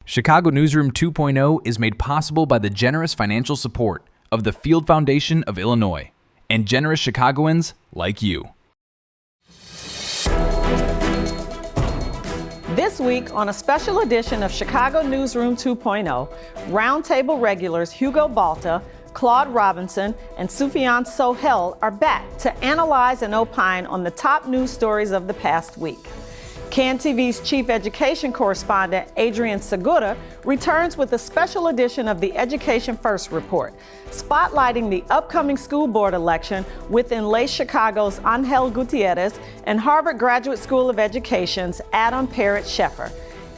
Chicago Newsroom 2.0 is made possible by the generous financial support of the Field Foundation of Illinois and generous Chicagoans like you. This week, on a special edition of Chicago Newsroom 2.0, Roundtable regulars Hugo Balta, Claude Robinson, and Sufyan Sohel are back to analyze and opine on the top news stories of the past week. CAN-TV's Chief Education Correspondent Adrian Segura returns with a special edition of the Education First Report, spotlighting the upcoming school board election with Enlace Chicago's Angel Gutierrez and Harvard Graduate School of Education's Adam Parrott-Sheffer.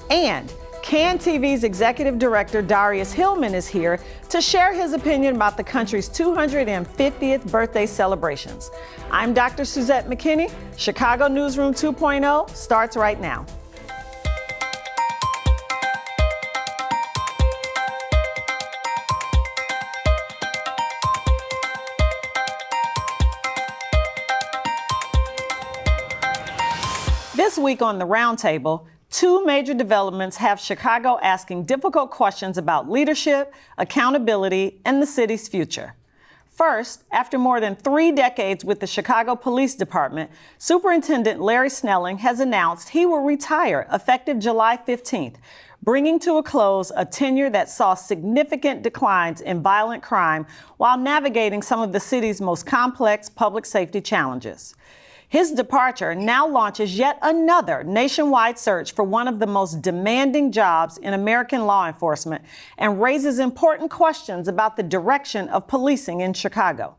And CAN-TV's Executive Director Darrious Hilmon is here to share his opinion about the country's 250th birthday celebrations. I'm Dr. Suzet McKinney. Chicago Newsroom 2.0 starts right now. This week on the Roundtable, two major developments have Chicago asking difficult questions about leadership, accountability, and the city's future. First, after more than 3 decades with the Chicago Police Department, Superintendent Larry Snelling has announced he will retire effective July 15th, bringing to a close a tenure that saw significant declines in violent crime while navigating some of the city's most complex public safety challenges. His departure now launches yet another nationwide search for one of the most demanding jobs in American law enforcement and raises important questions about the direction of policing in Chicago.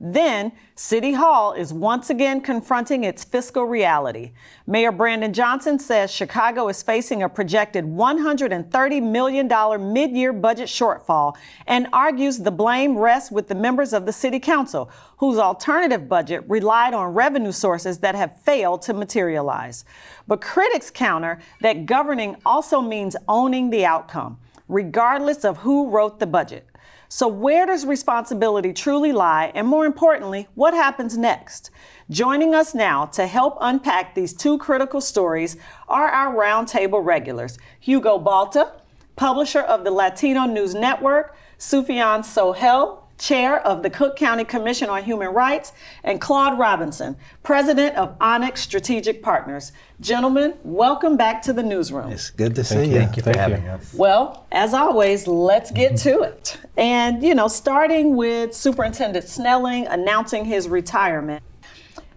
Then, City Hall is once again confronting its fiscal reality. Mayor Brandon Johnson says Chicago is facing a projected $130 million mid-year budget shortfall and argues the blame rests with the members of the City Council, whose alternative budget relied on revenue sources that have failed to materialize. But critics counter that governing also means owning the outcome, regardless of who wrote the budget. So where does responsibility truly lie? And more importantly, what happens next? Joining us now to help unpack these two critical stories are our Roundtable regulars, Hugo Balta, publisher of the Latino News Network, Sufyan Sohel, chair of the Cook County Commission on Human Rights, and Claude Robinson, president of Onyx Strategic Partners. Gentlemen, welcome back to the newsroom. It's good to see you. Thank you for having us. Well, as always, let's get to it. And, starting with Superintendent Snelling announcing his retirement.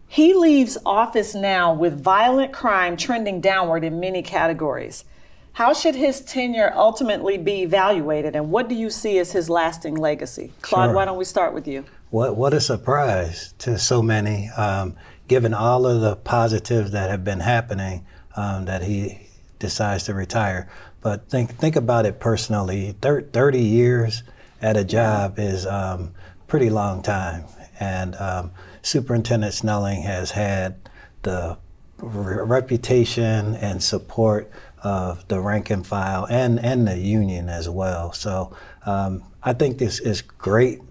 He leaves office now with violent crime trending downward in many categories. How should his tenure ultimately be evaluated, and what do you see as his lasting legacy? Claude, Sure. Why don't we start with you? What a surprise to so many, given all of the positives that have been happening, that he decides to retire. But think about it personally. 30 years at a job is a pretty long time. And Superintendent Snelling has had the reputation and support of the rank and file and the union as well. So I think this is great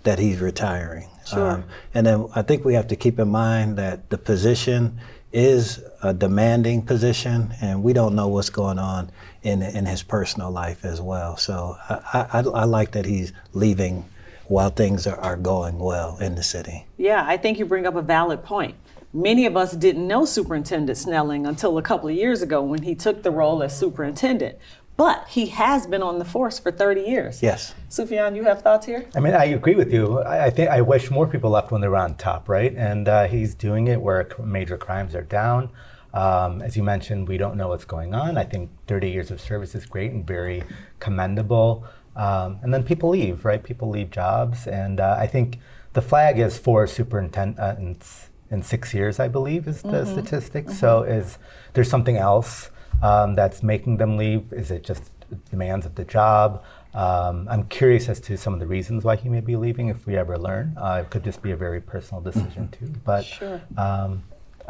that he's retiring. Sure. And then I think we have to keep in mind that the position is a demanding position, and we don't know what's going on in his personal life as well. So I like that he's leaving while things are going well in the city. Yeah, I think you bring up a valid point. Many of us didn't know Superintendent Snelling until a couple of years ago when he took the role as superintendent. But he has been on the force for 30 years. Yes. Sufyan, you have thoughts here? I mean, I agree with you. I think I wish more people left when they were on top, right? And he's doing it where major crimes are down. As you mentioned, we don't know what's going on. I think 30 years of service is great and very commendable. And then people leave, right? People leave jobs. And I think the flag is 4 superintendents in 6 years, I believe, is the statistic. So is there something else that's making them leave? Is it just demands of the job? I'm curious as to some of the reasons why he may be leaving, if we ever learn. It could just be a very personal decision too. But Sure.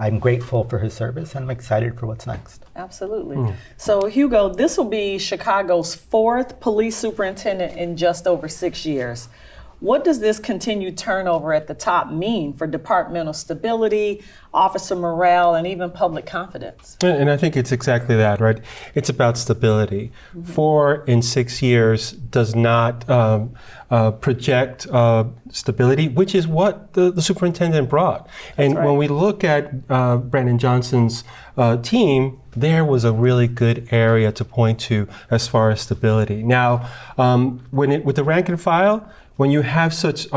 I'm grateful for his service and I'm excited for what's next. Absolutely. So Hugo, this will be Chicago's 4th police superintendent in just over 6 years. What does this continued turnover at the top mean for departmental stability, officer morale, and even public confidence? And I think it's exactly that, right? It's about stability. 4 in 6 years does not project stability, which is what the superintendent brought. And when we look at Brandon Johnson's team, there was a really good area to point to as far as stability. Now, with the rank and file, when you have such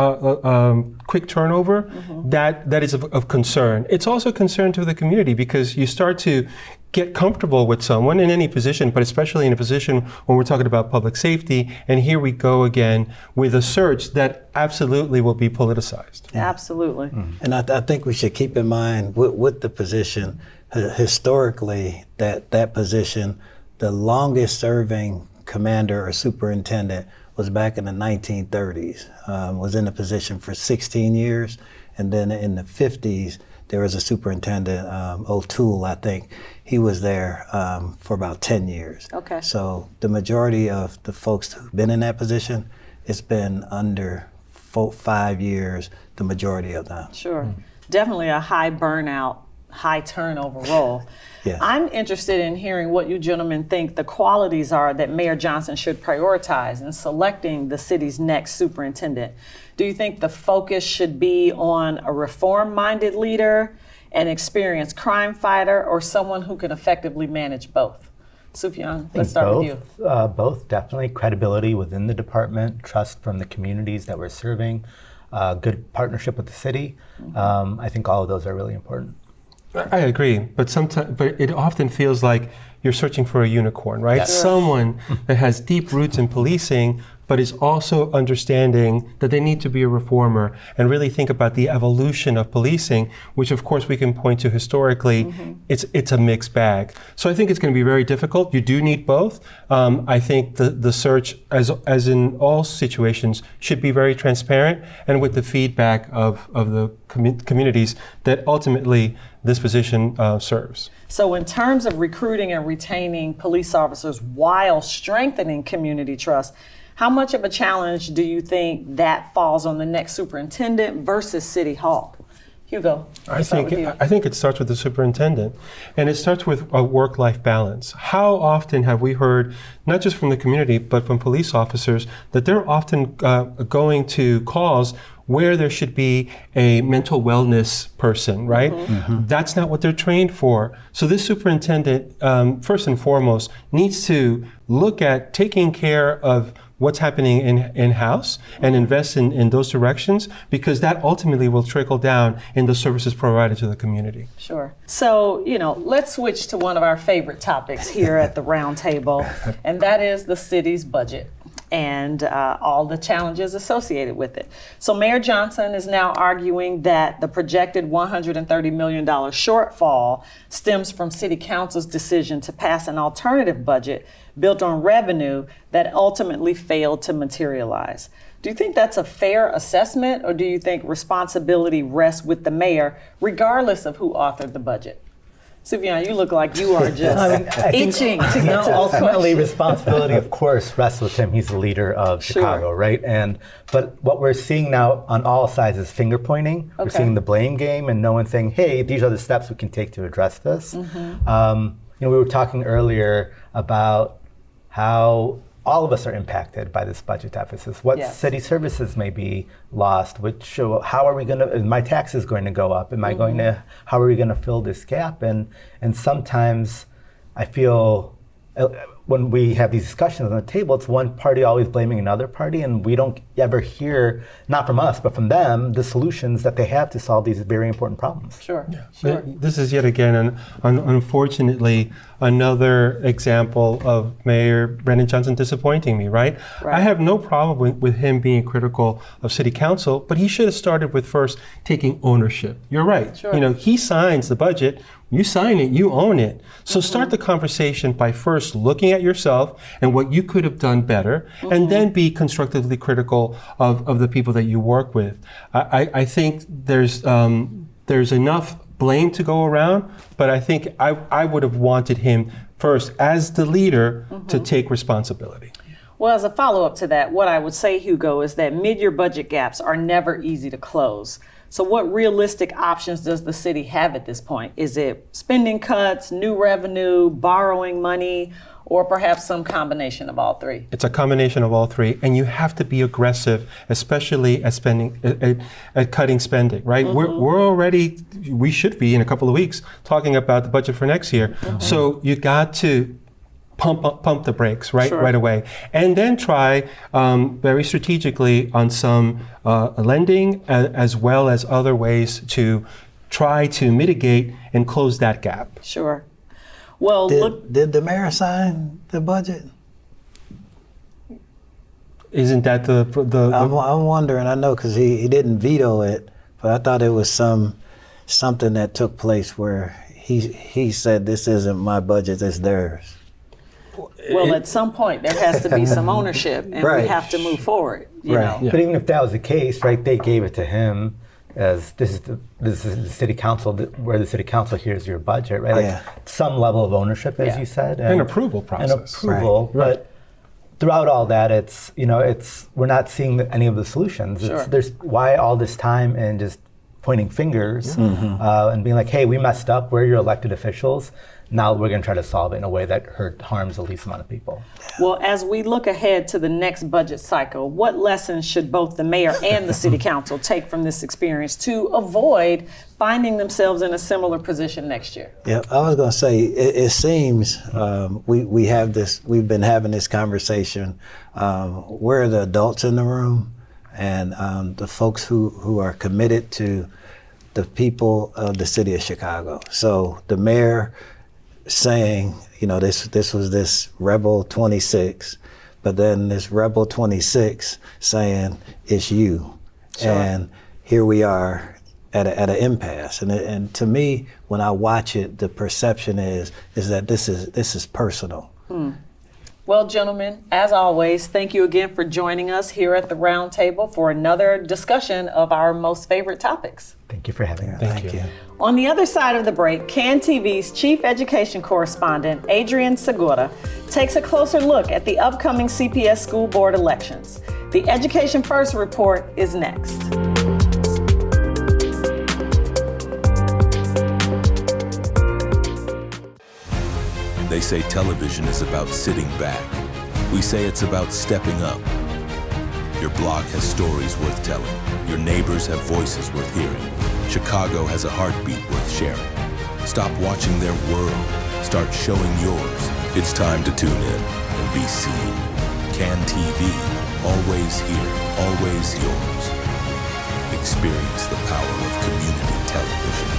quick turnover, that is of concern. It's also a concern to the community because you start to get comfortable with someone in any position, but especially in a position when we're talking about public safety. And here we go again with a search that absolutely will be politicized. Absolutely. And I think we should keep in mind with the position, historically, that position, the longest serving commander or superintendent was back in the 1930s, was in the position for 16 years. And then in the 50s, there was a superintendent, O'Toole, I think. He was there for about 10 years. Okay. So the majority of the folks who've been in that position, it's been under 5 years, the majority of them. Sure. Definitely a high burnout, high turnover role. Yes. I'm interested in hearing what you gentlemen think the qualities are that Mayor Johnson should prioritize in selecting the city's next superintendent. Do you think the focus should be on a reform-minded leader, an experienced crime fighter, or someone who can effectively manage both? Sufyan, let's start with you. Both, definitely. Credibility within the department, trust from the communities that we're serving, good partnership with the city. I think all of those are really important. I agree, but it often feels like you're searching for a unicorn, right? Yes. Someone that has deep roots in policing, but is also understanding that they need to be a reformer and really think about the evolution of policing, which of course we can point to historically. It's a mixed bag. So I think it's going to be very difficult. You do need both. I think the search, as in all situations, should be very transparent and with the feedback of the communities that ultimately this position serves. So in terms of recruiting and retaining police officers while strengthening community trust, how much of a challenge do you think that falls on the next superintendent versus City Hall? Hugo, I think it starts with the superintendent, and it starts with a work-life balance. How often have we heard, not just from the community, but from police officers, that they're often going to calls where there should be a mental wellness person, right? That's not what they're trained for. So this superintendent, first and foremost, needs to look at taking care of what's happening in-house and invest in those directions, because that ultimately will trickle down in the services provided to the community. Sure. So, let's switch to one of our favorite topics here at the Roundtable, and that is the city's budget and all the challenges associated with it. So Mayor Johnson is now arguing that the projected $130 million shortfall stems from City Council's decision to pass an alternative budget built on revenue that ultimately failed to materialize. Do you think that's a fair assessment, or do you think responsibility rests with the mayor, regardless of who authored the budget? Sufyan, you look like you are just itching to get to this ultimately, question. responsibility, of course, rests with him. He's the leader of Chicago, right? But what we're seeing now on all sides is finger pointing. We're seeing the blame game, and no one saying, "Hey, these are the steps we can take to address this." We were talking earlier about how all of us are impacted by this budget deficit. What city services may be lost? How are we going to? Is my taxes going to go up? Am I going to? How are we going to fill this gap? And sometimes I feel when we have these discussions on the table, it's one party always blaming another party, and we don't ever hear, not from us, but from them, the solutions that they have to solve these very important problems. Sure. This is yet again, unfortunately, another example of Mayor Brandon Johnson disappointing me, right? I have no problem with him being critical of City Council, but he should have started with first taking ownership. You're right. Sure. He signs the budget. You sign it, you own it. So start the conversation by first looking at yourself and what you could have done better, and then be constructively critical of the people that you work with. I think there's enough blame to go around, but I think I would have wanted him first, as the leader, to take responsibility. Well, as a follow-up to that, what I would say, Hugo, is that mid-year budget gaps are never easy to close. So what realistic options does the city have at this point? Is it spending cuts, new revenue, borrowing money, or perhaps some combination of all three? It's a combination of all three, and you have to be aggressive, especially at cutting spending, right? We should be in a couple of weeks talking about the budget for next year. So you got to pump the brakes right away, and then try very strategically on some lending as well as other ways to try to mitigate and close that gap. Sure. Well, did the mayor sign the budget? Isn't that the I'm wondering. I know because he didn't veto it, but I thought it was something that took place where he said, "This isn't my budget; it's theirs." Well, at some point there has to be some ownership, and we have to move forward. You know? Yeah. But even if that was the case, right? They gave it to him as this is the city council, where the city council hears your budget, right? Like some level of ownership, as you said, and approval process. And approval, but throughout all that, we're not seeing any of the solutions. There's why all this time and just pointing fingers and being like, "Hey, we messed up. We're your elected officials. Now we're going to try to solve it in a way that harms the least amount of people." Well, as we look ahead to the next budget cycle, what lessons should both the mayor and the city council take from this experience to avoid finding themselves in a similar position next year? Yeah, I was going to say, it seems we've been having this conversation. We're the adults in the room, and the folks who are committed to the people of the city of Chicago. So the mayor saying, this was this Rebel 26, but then this Rebel 26 saying it's you. And here we are at an impasse. And to me, when I watch it, the perception is that this is personal. Well, gentlemen, as always, thank you again for joining us here at the Round Table for another discussion of our most favorite topics. Thank you for having us. Thank you. On the other side of the break, CAN TV's Chief Education Correspondent Adrian Segura takes a closer look at the upcoming CPS school board elections. The Education First report is next. They say television is about sitting back. We say it's about stepping up. Your block has stories worth telling. Your neighbors have voices worth hearing. Chicago has a heartbeat worth sharing. Stop watching their world. Start showing yours. It's time to tune in and be seen. CAN TV, always here, always yours. Experience the power of community television.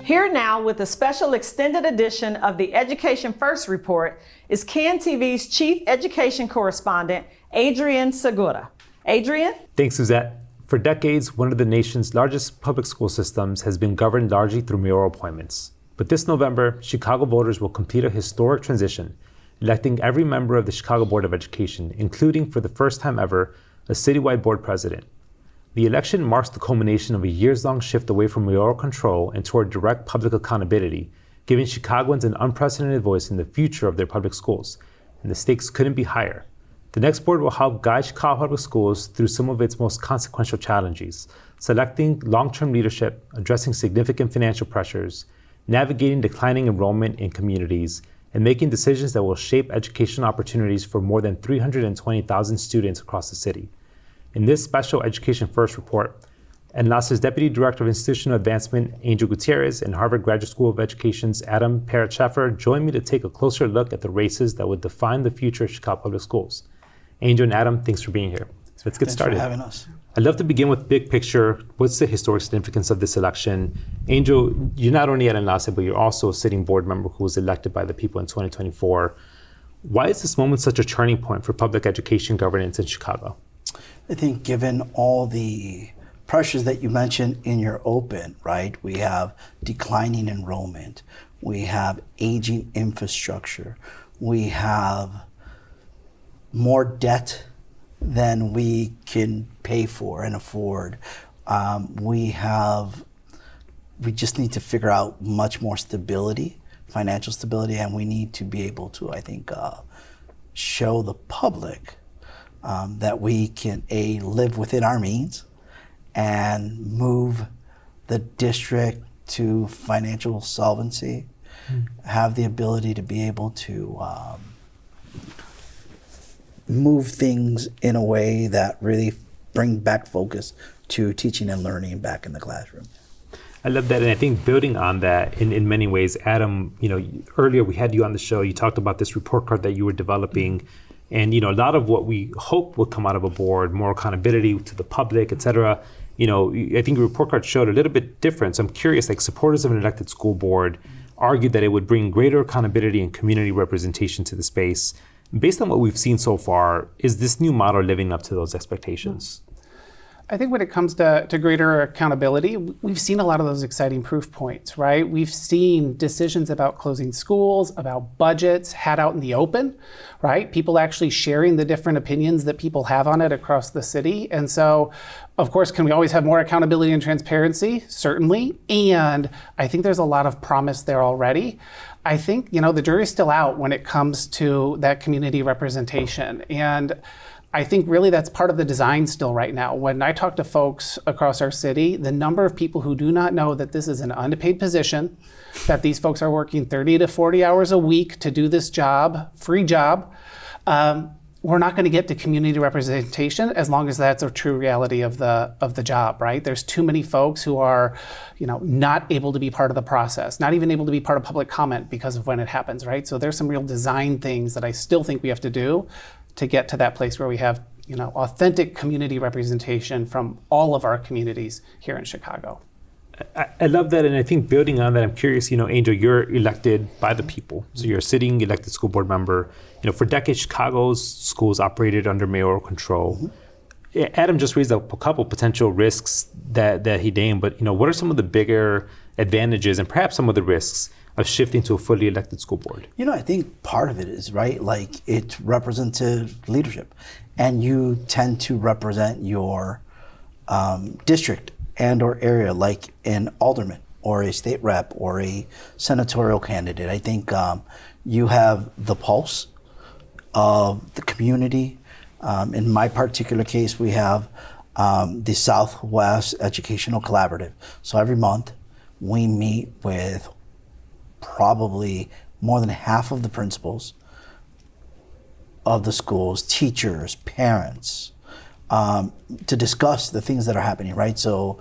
Here now with a special extended edition of the Education First report is CAN TV's Chief Education Correspondent, Adrian Segura. Adrian? Thanks, Suzette. For decades, one of the nation's largest public school systems has been governed largely through mayoral appointments. But this November, Chicago voters will complete a historic transition, electing every member of the Chicago Board of Education, including, for the first time ever, a citywide board president. The election marks the culmination of a years-long shift away from mayoral control and toward direct public accountability, giving Chicagoans an unprecedented voice in the future of their public schools. And the stakes couldn't be higher. The next board will help guide Chicago Public Schools through some of its most consequential challenges, selecting long-term leadership, addressing significant financial pressures, navigating declining enrollment in communities, and making decisions that will shape educational opportunities for more than 320,000 students across the city. In this special Education First report, Enlace's Deputy Director of Institutional Advancement, Angel Gutierrez, and Harvard Graduate School of Education's Adam Parrott-Sheffer joined me to take a closer look at the races that would define the future of Chicago Public Schools. Angel and Adam, thanks for being here. So let's get started. Thanks for having us. I'd love to begin with big picture. What's the historic significance of this election? Angel, you're not only at Enlace, but you're also a sitting board member who was elected by the people in 2024. Why is this moment such a turning point for public education governance in Chicago? I think given all the pressures that you mentioned in your open, right? We have declining enrollment. We have aging infrastructure. We have more debt than we can pay for and afford. We just need to figure out much more stability, financial stability, and we need to be able to, I think, show the public that we can, live within our means and move the district to financial solvency, have the ability to be able to move things in a way that really bring back focus to teaching and learning back in the classroom. I love that, and I think building on that in many ways, Adam, earlier we had you on the show, you talked about this report card that you were developing, and a lot of what we hope would come out of a board, more accountability to the public, et cetera, I think the report card showed a little bit different. So I'm curious, like supporters of an elected school board argued that it would bring greater accountability and community representation to the space. Based on what we've seen so far, is this new model living up to those expectations? I think when it comes to greater accountability, we've seen a lot of those exciting proof points, right? We've seen decisions about closing schools, about budgets had out in the open, right? People actually sharing the different opinions that people have on it across the city. And so, of course, can we always have more accountability and transparency? Certainly. And I think there's a lot of promise there already. I think, the jury's still out when it comes to that community representation. And I think really that's part of the design still right now. When I talk to folks across our city, the number of people who do not know that this is an unpaid position, that these folks are working 30 to 40 hours a week to do this job, free job, we're not going to get to community representation as long as that's a true reality of the job, right? There's too many folks who are, not able to be part of the process, not even able to be part of public comment because of when it happens, right? So there's some real design things that I still think we have to do to get to that place where we have, authentic community representation from all of our communities here in Chicago. I love that, and I think building on that, I'm curious, Angel, you're elected by the people, so you're a sitting elected school board member. For decades, Chicago's schools operated under mayoral control. Adam just raised a couple potential risks that he named, but what are some of the bigger advantages and perhaps some of the risks of shifting to a fully elected school board? I think part of it is, right, like it's representative leadership, and you tend to represent your district and or area, like an alderman or a state rep or a senatorial candidate. I think you have the pulse of the community. In my particular case, we have the Southwest Educational Collaborative. So every month we meet with probably more than half of the principals of the schools, teachers, parents, to discuss the things that are happening, right? So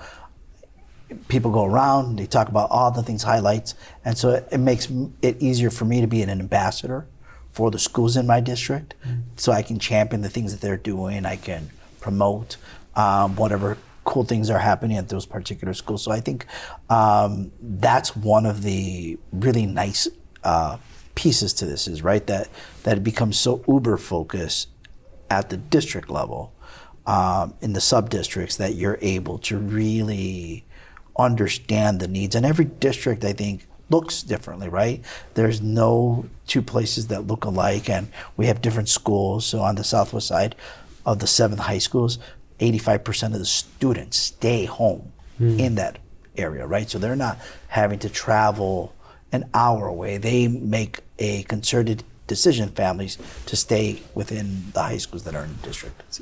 people go around, they talk about all the things, highlights, and so it makes it easier for me to be an ambassador for the schools in my district, so I can champion the things that they're doing, I can promote whatever cool things are happening at those particular schools. So I think that's one of the really nice pieces to this is, right, that it becomes so uber focused at the district level, in the sub-districts, that you're able to really understand the needs. And every district, I think, looks differently, right? There's no two places that look alike, and we have different schools. So on the southwest side of the 7 high schools, 85% of the students stay home in that area, right? So they're not having to travel an hour away. They make a concerted decision, families, to stay within the high schools that are in the district.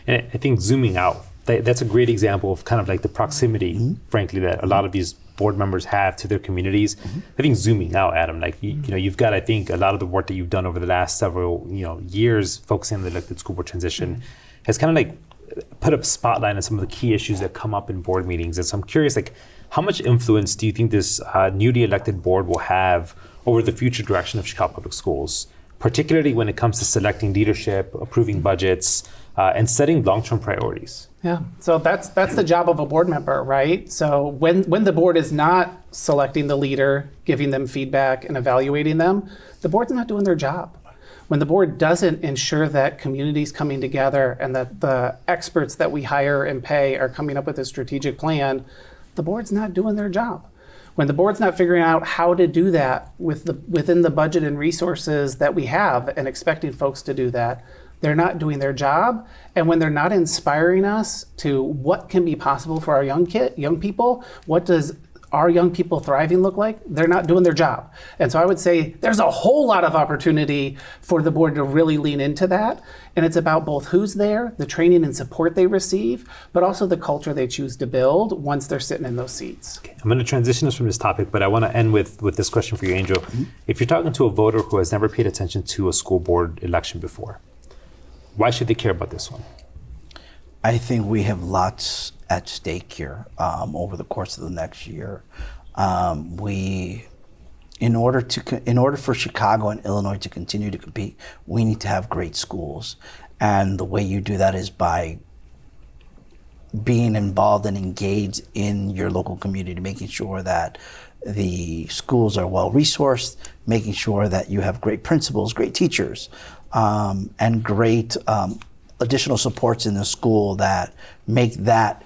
And I think zooming out, that's a great example of kind of like the proximity, frankly, that a lot of these board members have to their communities. I think zooming out, Adam, like you've got, I think, a lot of the work that you've done over the last several years focusing on the elected school board transition has kind of like put a spotlight on some of the key issues that come up in board meetings. And so I'm curious, like, how much influence do you think this newly elected board will have over the future direction of Chicago Public Schools, particularly when it comes to selecting leadership, approving budgets, and setting long-term priorities? Yeah, so that's the job of a board member, right? So when the board is not selecting the leader, giving them feedback and evaluating them, the board's not doing their job. When the board doesn't ensure that community's coming together and that the experts that we hire and pay are coming up with a strategic plan, the board's not doing their job. When the board's not figuring out how to do that within the budget and resources that we have and expecting folks to do that, they're not doing their job. And when they're not inspiring us to what can be possible for our young people, what does our young people thriving look like, they're not doing their job. And so I would say there's a whole lot of opportunity for the board to really lean into that. And it's about both who's there, the training and support they receive, but also the culture they choose to build once they're sitting in those seats. Okay. I'm going to transition us from this topic, but I want to end with this question for you, Angel. Mm-hmm. If you're talking to a voter who has never paid attention to a school board election before, why should they care about this one? I think we have lots at stake here over the course of the next year. In order for Chicago and Illinois to continue to compete, we need to have great schools. And the way you do that is by being involved and engaged in your local community, making sure that the schools are well resourced, making sure that you have great principals, great teachers, and great additional supports in the school that make that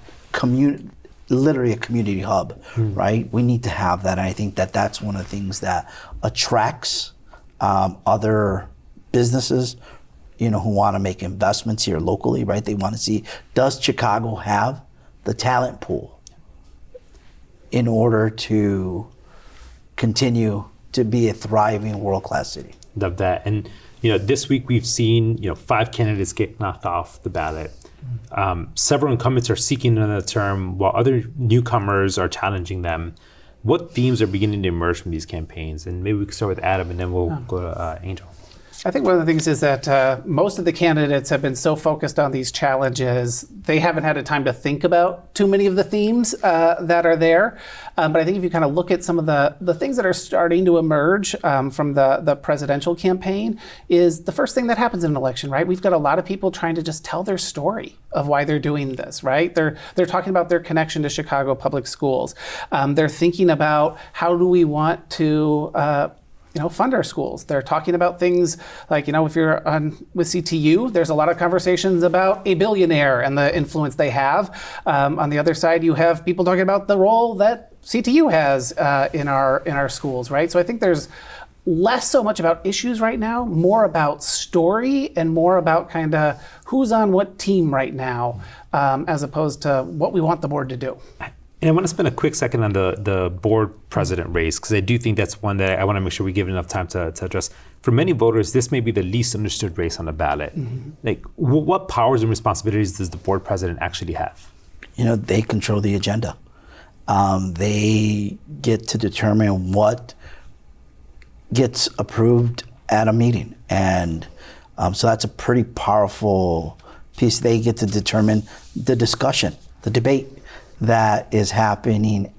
literally a community hub, right? We need to have that. And I think that that's one of the things that attracts other businesses, who want to make investments here locally, right? They want to see, does Chicago have the talent pool in order to continue to be a thriving world-class city? Love that. And this week we've seen 5 candidates get knocked off the ballot. Several incumbents are seeking another term while other newcomers are challenging them. What themes are beginning to emerge from these campaigns? And maybe we can start with Adam and then we'll go to Angel. I think one of the things is that most of the candidates have been so focused on these challenges, they haven't had a time to think about too many of the themes that are there. But I think if you kind of look at some of the things that are starting to emerge from the presidential campaign, is the first thing that happens in an election, right? We've got a lot of people trying to just tell their story of why they're doing this, right? They're talking about their connection to Chicago public schools. They're thinking about how do we want to fund our schools. They're talking about things like, if you're with CTU, there's a lot of conversations about a billionaire and the influence they have. On the other side, you have people talking about the role that CTU has in our schools, right? So I think there's less so much about issues right now, more about story and more about kind of who's on what team right now, as opposed to what we want the board to do. And I want to spend a quick second on the board president race, because I do think that's one that I want to make sure we give enough time to address. For many voters, this may be the least understood race on the ballot. Mm-hmm. Like, what powers and responsibilities does the board president actually have? They control the agenda. They get to determine what gets approved at a meeting. And so that's a pretty powerful piece. They get to determine the discussion, the debate that is happening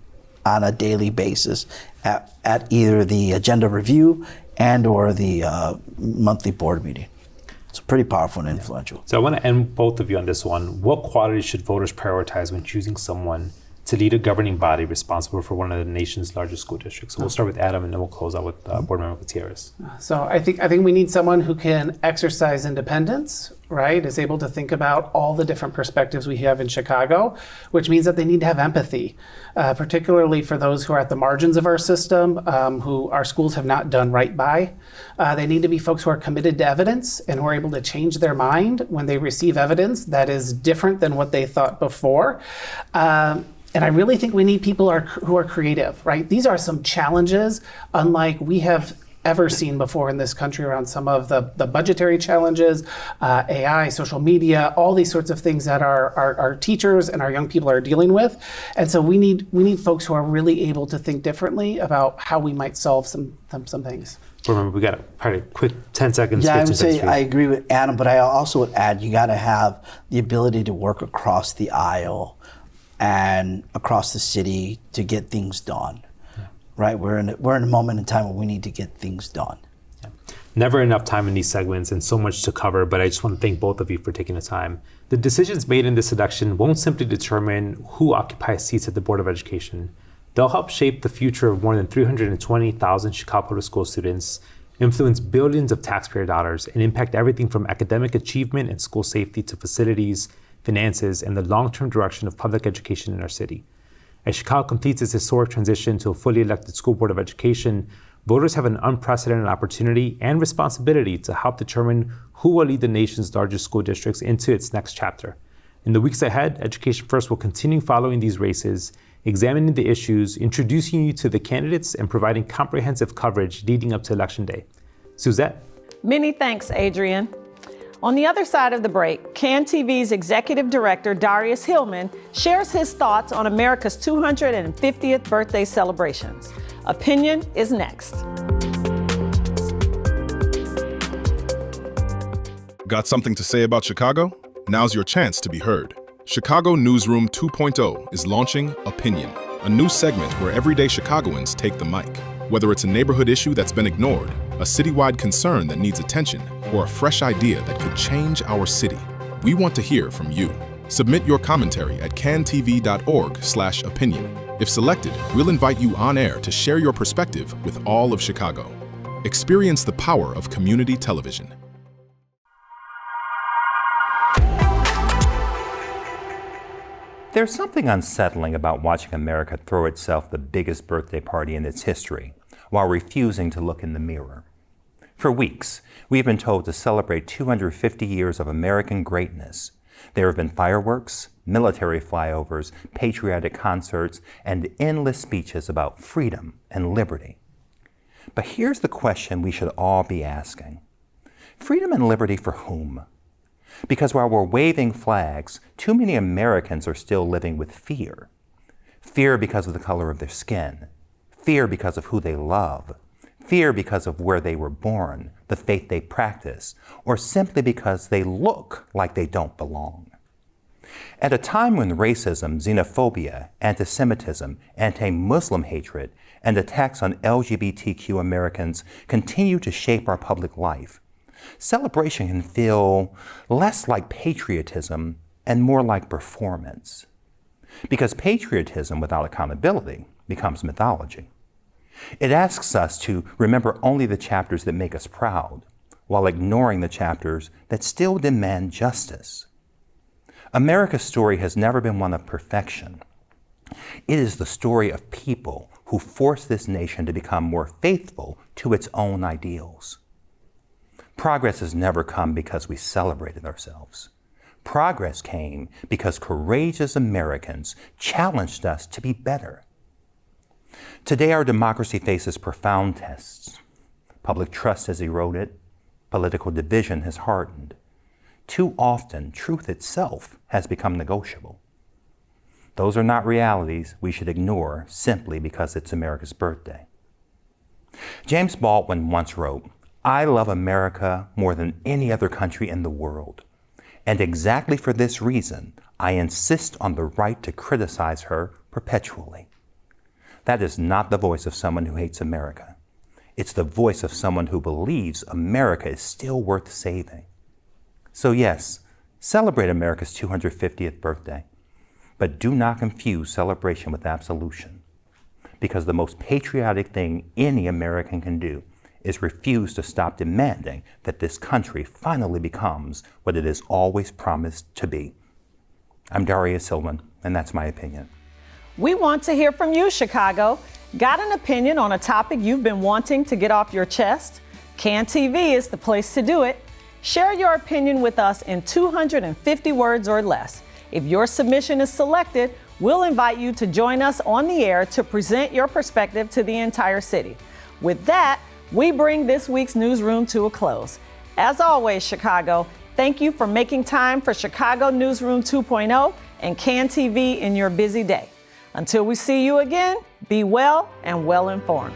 on a daily basis at either the agenda review and or the monthly board meeting. It's pretty powerful and influential. So I want to end both of you on this one. What qualities should voters prioritize when choosing someone to lead a governing body responsible for one of the nation's largest school districts? So we'll start with Adam and then we'll close out with Board Member Gutierrez. So I think we need someone who can exercise independence, right? Is able to think about all the different perspectives we have in Chicago, which means that they need to have empathy, particularly for those who are at the margins of our system, who our schools have not done right by. They need to be folks who are committed to evidence and who are able to change their mind when they receive evidence that is different than what they thought before. And I really think we need people who are creative, right? These are some challenges unlike we have ever seen before in this country around some of the budgetary challenges, AI, social media, all these sorts of things that our teachers and our young people are dealing with. And so we need folks who are really able to think differently about how we might solve some things. Remember, we got probably a quick 10 seconds. Yeah, I would say I agree with Adam, but I also would add you got to have the ability to work across the aisle and across the city to get things done. Right, we're in a moment in time where we need to get things done. Yeah. Never enough time in these segments and so much to cover, but I just want to thank both of you for taking the time. The decisions made in this election won't simply determine who occupies seats at the Board of Education. They'll help shape the future of more than 320,000 Chicago public school students, influence billions of taxpayer dollars, and impact everything from academic achievement and school safety to facilities, finances, and the long-term direction of public education in our city. As Chicago completes its historic transition to a fully elected school board of education, voters have an unprecedented opportunity and responsibility to help determine who will lead the nation's largest school districts into its next chapter. In the weeks ahead, Education First will continue following these races, examining the issues, introducing you to the candidates, and providing comprehensive coverage leading up to Election Day. Suzette? Many thanks, Adrian. On the other side of the break, CAN TV's Executive Director Darrious Hilmon shares his thoughts on America's 250th birthday celebrations. Opinion is next. Got something to say about Chicago? Now's your chance to be heard. Chicago Newsroom 2.0 is launching Opinion, a new segment where everyday Chicagoans take the mic. Whether it's a neighborhood issue that's been ignored, a citywide concern that needs attention, or a fresh idea that could change our city, we want to hear from you. Submit your commentary at cantv.org/opinion. If selected, we'll invite you on air to share your perspective with all of Chicago. Experience the power of community television. There's something unsettling about watching America throw itself the biggest birthday party in its history while refusing to look in the mirror. For weeks, we've been told to celebrate 250 years of American greatness. There have been fireworks, military flyovers, patriotic concerts, and endless speeches about freedom and liberty. But here's the question we should all be asking. Freedom and liberty for whom? Because while we're waving flags, too many Americans are still living with fear. Fear because of the color of their skin. Fear because of who they love. Fear because of where they were born, the faith they practice, or simply because they look like they don't belong. At a time when racism, xenophobia, anti-Semitism, anti-Muslim hatred, and attacks on LGBTQ Americans continue to shape our public life, celebration can feel less like patriotism and more like performance. Because patriotism without accountability becomes mythology. It asks us to remember only the chapters that make us proud, while ignoring the chapters that still demand justice. America's story has never been one of perfection. It is the story of people who forced this nation to become more faithful to its own ideals. Progress has never come because we celebrated ourselves. Progress came because courageous Americans challenged us to be better. Today, our democracy faces profound tests. Public trust has eroded. Political division has hardened. Too often, truth itself has become negotiable. Those are not realities we should ignore simply because it's America's birthday. James Baldwin once wrote, "I love America more than any other country in the world. And exactly for this reason, I insist on the right to criticize her perpetually." That is not the voice of someone who hates America. It's the voice of someone who believes America is still worth saving. So yes, celebrate America's 250th birthday, but do not confuse celebration with absolution. Because the most patriotic thing any American can do is refuse to stop demanding that this country finally becomes what it has always promised to be. I'm Darrious Hilmon, and that's my opinion. We want to hear from you, Chicago. Got an opinion on a topic you've been wanting to get off your chest? CAN TV is the place to do it. Share your opinion with us in 250 words or less. If your submission is selected, we'll invite you to join us on the air to present your perspective to the entire city. With that, we bring this week's newsroom to a close. As always, Chicago, thank you for making time for Chicago Newsroom 2.0 and CAN TV in your busy day. Until we see you again, be well and well informed.